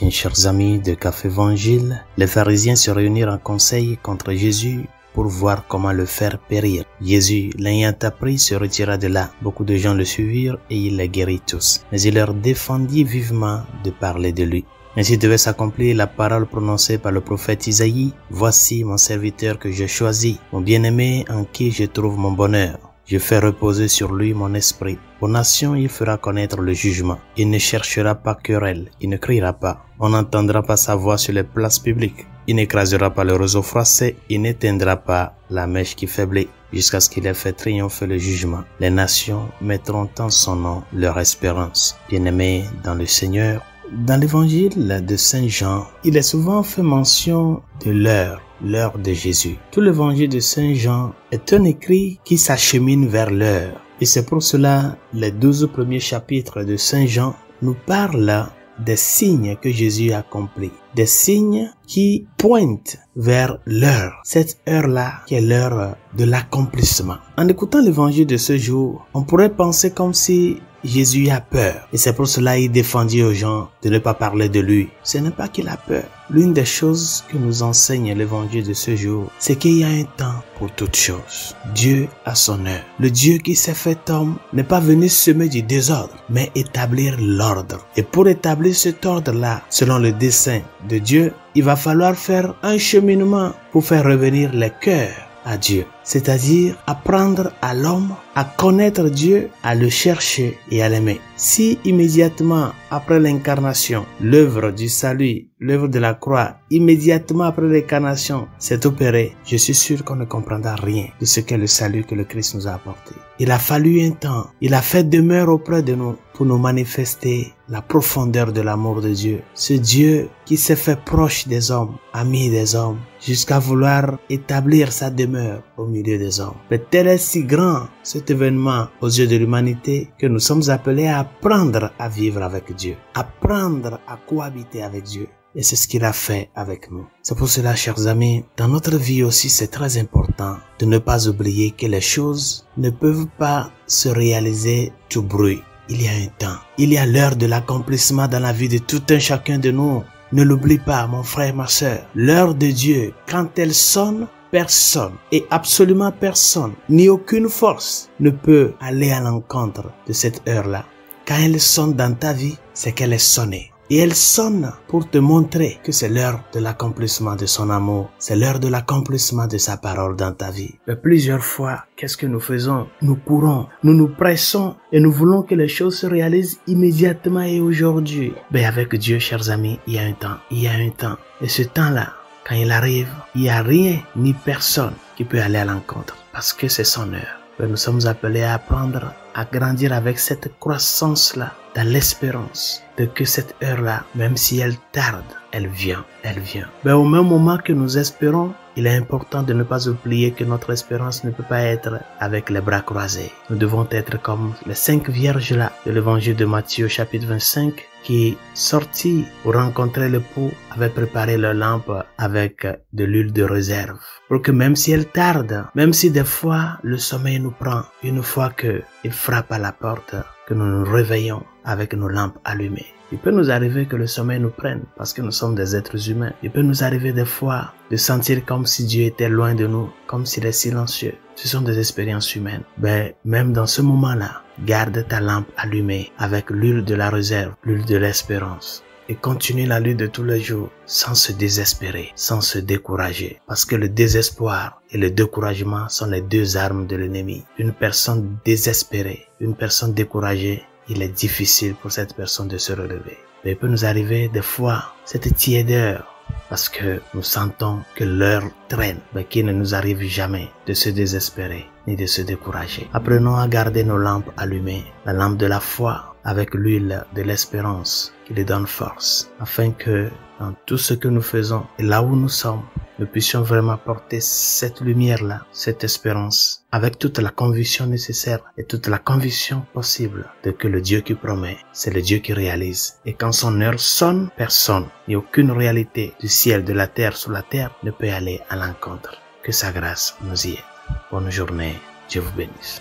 Bien, chers amis de Café Évangile, les pharisiens se réunirent en conseil contre Jésus pour voir comment le faire périr. Jésus, l'ayant appris, se retira de là. Beaucoup de gens le suivirent et il les guérit tous. Mais il leur défendit vivement de parler de lui. Ainsi devait s'accomplir la parole prononcée par le prophète Isaïe. « Voici mon serviteur que je choisis, mon bien-aimé en qui je trouve mon bonheur. Je fais reposer sur lui mon esprit. Aux nations, il fera connaître le jugement. Il ne cherchera pas querelle, il ne criera pas. On n'entendra pas sa voix sur les places publiques. Il n'écrasera pas le roseau froissé, il n'éteindra pas la mèche qui faiblit, jusqu'à ce qu'il ait fait triompher le jugement. Les nations mettront en son nom leur espérance. Bien-aimés dans le Seigneur, dans l'évangile de Saint Jean, il est souvent fait mention de l'heure de Jésus. Tout l'évangile de Saint Jean est un écrit qui s'achemine vers l'heure. Et c'est pour cela, les 12 premiers chapitres de Saint Jean nous parlent des signes que Jésus a accomplis. Des signes qui pointent vers l'heure. Cette heure-là qui est l'heure de l'accomplissement. En écoutant l'évangile de ce jour, on pourrait penser comme si Jésus a peur. Et c'est pour cela qu'il défendit aux gens de ne pas parler de lui. Ce n'est pas qu'il a peur. L'une des choses que nous enseigne l'évangile de ce jour, c'est qu'il y a un temps pour toutes choses. Dieu a son heure. Le Dieu qui s'est fait homme n'est pas venu semer du désordre, mais établir l'ordre. Et pour établir cet ordre-là, selon le dessein de Dieu, il va falloir faire un cheminement pour faire revenir les cœurs à Dieu, c'est-à-dire apprendre à l'homme à connaître Dieu, à le chercher et à l'aimer. Si immédiatement après l'incarnation, l'œuvre du salut, l'œuvre de la croix, immédiatement après l'incarnation s'est opérée, je suis sûr qu'on ne comprendra rien de ce qu'est le salut que le Christ nous a apporté. Il a fallu un temps, il a fait demeure auprès de nous pour nous manifester la profondeur de l'amour de Dieu. Ce Dieu qui s'est fait proche des hommes, ami des hommes, jusqu'à vouloir établir sa demeure au milieu des hommes. Mais tel est si grand cet événement aux yeux de l'humanité que nous sommes appelés à apprendre à vivre avec Dieu, apprendre à cohabiter avec Dieu. Et c'est ce qu'il a fait avec nous. C'est pour cela, chers amis, dans notre vie aussi, c'est très important de ne pas oublier que les choses ne peuvent pas se réaliser tout bruit. Il y a un temps. Il y a l'heure de l'accomplissement dans la vie de tout un chacun de nous. Ne l'oublie pas, mon frère, ma sœur. L'heure de Dieu, quand elle sonne, personne, et absolument personne, ni aucune force ne peut aller à l'encontre de cette heure-là. Quand elle sonne dans ta vie, c'est qu'elle est sonnée. Et elle sonne pour te montrer que c'est l'heure de l'accomplissement de son amour. C'est l'heure de l'accomplissement de sa parole dans ta vie. Mais plusieurs fois, qu'est-ce que nous faisons? Nous courons, nous nous pressons et nous voulons que les choses se réalisent immédiatement et aujourd'hui. Mais avec Dieu, chers amis, il y a un temps. Il y a un temps. Et ce temps-là, quand il arrive, il n'y a rien ni personne qui peut aller à l'encontre parce que c'est son heure. Mais nous sommes appelés à apprendre à grandir avec cette croissance-là, dans l'espérance de que cette heure-là, même si elle tarde, elle vient, elle vient. Mais au même moment que nous espérons, il est important de ne pas oublier que notre espérance ne peut pas être avec les bras croisés. Nous devons être comme les 5 vierges-là de l'évangile de Matthieu chapitre 25 qui, sortis pour rencontrer l'époux, avaient préparé leur lampe avec de l'huile de réserve. Pour que même si elle tarde, même si des fois le sommeil nous prend, une fois qu'il frappe à la porte, que nous nous réveillons avec nos lampes allumées. Il peut nous arriver que le sommeil nous prenne parce que nous sommes des êtres humains. Il peut nous arriver des fois de sentir comme si Dieu était loin de nous, comme s'il est silencieux. Ce sont des expériences humaines. Mais même dans ce moment-là, garde ta lampe allumée avec l'huile de la réserve, l'huile de l'espérance. Et continue la lutte de tous les jours sans se désespérer, sans se décourager. Parce que le désespoir et le découragement sont les deux armes de l'ennemi. Une personne désespérée, une personne découragée, il est difficile pour cette personne de se relever. Mais il peut nous arriver des fois cette tiédeur parce que nous sentons que l'heure traîne, mais qu'il ne nous arrive jamais de se désespérer ni de se décourager. Apprenons à garder nos lampes allumées, la lampe de la foi avec l'huile de l'espérance qui les donne force, afin que dans tout ce que nous faisons et là où nous sommes, nous puissions vraiment porter cette lumière-là, cette espérance, avec toute la conviction nécessaire et toute la conviction possible de que le Dieu qui promet, c'est le Dieu qui réalise. Et quand son heure sonne, personne, ni aucune réalité du ciel, de la terre, sous la terre, ne peut aller à l'encontre. Que sa grâce nous y aide. Bonne journée, Dieu vous bénisse.